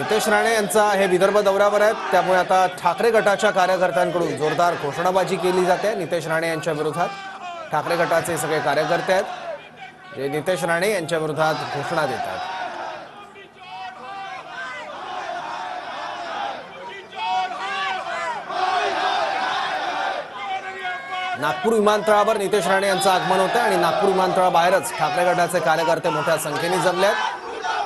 नितेश राणे यांचा हे विदर्भ दौऱ्यावर आहेत, त्यामुळे आता ठाकरे गटाच्या कार्यकर्त्यांकडून जोरदार घोषणाबाजी केली जाते नितेश राणे यांच्या विरोधात। ठाकरे गटाचे सगळे कार्यकर्ते आहेत जे नितेश राणे यांच्या विरोधात घोषणा देतात। नागपूर विमानतळावर नितेश राणे यांचं आगमन होतं आणि नागपूर विमानतळाबाहेरच ठाकरे गटाचे कार्यकर्ते मोठ्या संख्येने जमले आहेत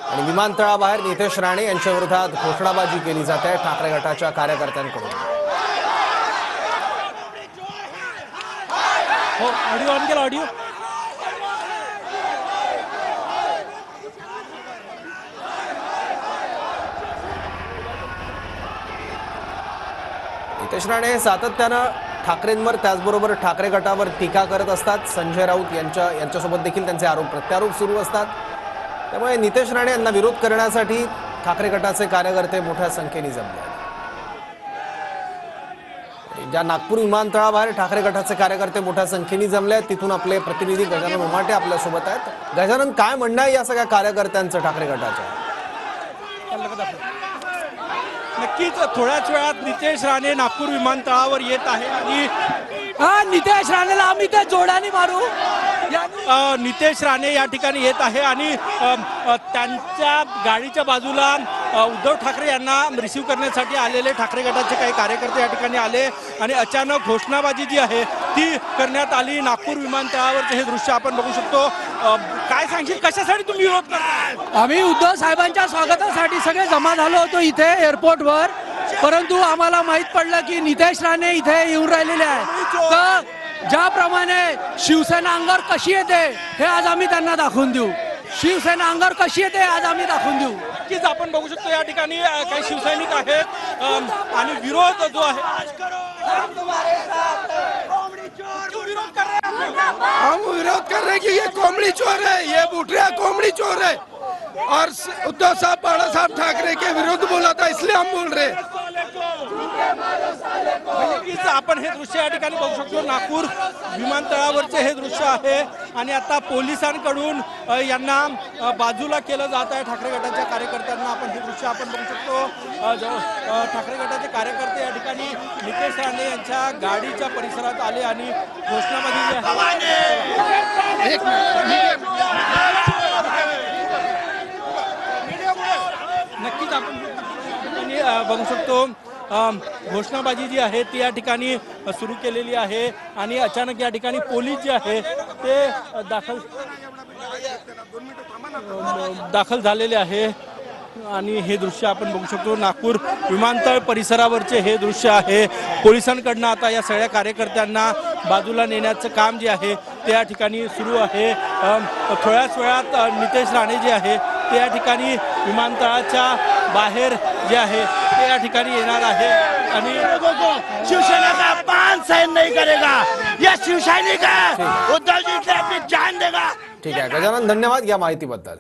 आणि विमानतळाबाहेर नितेश राणे यांच्या विरोधात घोषणाबाजी केली जाते ठाकरे गटाच्या कार्यकर्त्यांकडून। हो, ऑडिओ ऑन केला ऑडिओ। नितेश राणे सातत्यानं ठाकरेंवर त्याचबरोबर ठाकरे गटावर टीका करत असतात। संजय राऊत यांच्यासोबत देखील त्यांचे आरोप प्रत्यारोप सुरू असतात, त्यामुळे नितेश राणे यांना विरोध करण्यासाठी ठाकरे गटाचे कार्यकर्ते मोठ्या संख्येने जमले आहेत। ज्या नागपूर विमानतळाबाहेर ठाकरे गटाचे कार्यकर्ते मोठ्या संख्येने जमले आहेत तिथून आपले प्रतिनिधी गजानन उमाटे आपल्यासोबत आहेत। गजानन, काय म्हणणं आहे या सगळ्या कार्यकर्त्यांचं ठाकरे गटाच्या? नक्कीच थोड्याच वेळात नितेश राणे नागपूर विमानतळावर येत आहे आणि नितेश राणेला आम्ही त्या जोडाने मारू। नितेश राणे या ठिकाणी येत आहे आणि त्यांच्या गाडीच्या बाजूला उद्धव ठाकरे यांना रिसीव्ह करण्यासाठी आलेले ठाकरे गटाचे काही कार्यकर्ते या ठिकाणी आले आणि अचानक घोषणाबाजी जी आहे ती करण्यात आली। नागपूर विमानतळावरचे हे दृश्य आपण बघू शकतो। काय सांगशील, कशासाठी तुम्ही विरोध करता? आम्ही उद्धव साहेबांच्या स्वागतासाठी सगळे जमा झालो होतो इथे एअरपोर्टवर, परंतु आम्हाला माहित पडलं की नितेश राणे इथे येऊन राहिलेले आहेत। तर ज्याप्रमाणे शिवसेना अंगावर कशी येते हे आज आम्ही त्यांना दाखवून देऊ। शिवसेना अंगावर कशी येते आज आम्ही दाखवून देऊ। नक्कीच आपण बघू शकतो या ठिकाणी काही शिवसैनिक आहेत आणि विरोध जो आहे हम विरोध कर रहे हैं कि ये कोमड़ी चोर है, ये बुटिया कोमड़ी चोर है और उद्धव साहब बाला साहब ठाकरे के विरुद्ध बोला था, इसलिए हम बोल रहे हैं। आपण हे दृश्य या ठिकाणी बघू शकतो। नागपूर विमानतळावरचे हे दृश्य आहे आणि आता पोलिसांकडून यांना बाजूला केलं जात आहे ठाकरे गटाच्या कार्यकर्त्यांना। आपण हे दृश्य आपण बघू शकतो। ठाकरे गटाचे कार्यकर्ते या ठिकाणी नितेश राणे यांच्या गाडीच्या परिसरात आले आणि घोषणाबाजी नक्कीच आपण बघू शकतो। घोषणाबाजी जी आहे ती या ठिकाणी सुरू केलेली आहे आणि अचानक या ठिकाणी पोलीस जे आहे ते दाखल झालेले आहे आणि हे दृश्य आपण बघू शकतो। नागपूर विमानतळ परिसरावरचे हे दृश्य आहे। पोलिसांकडनं आता या सगळ्या कार्यकर्त्यांना बाजूला नेण्याचं काम जे आहे ते या ठिकाणी सुरू आहे। थोड्याच वेळात नितेश राणे जे आहे ते या ठिकाणी विमानतळाच्या बाहेर जे आहे ते या ठिकाणी येणार आहे आणि शिवसेना का अपमान सहन नहीं करेगा, यह शिवसैनिक है, उद्धव जी से अपनी जान देगा। ठीक आहे गजानन, धन्यवाद या माहितीबद्दल।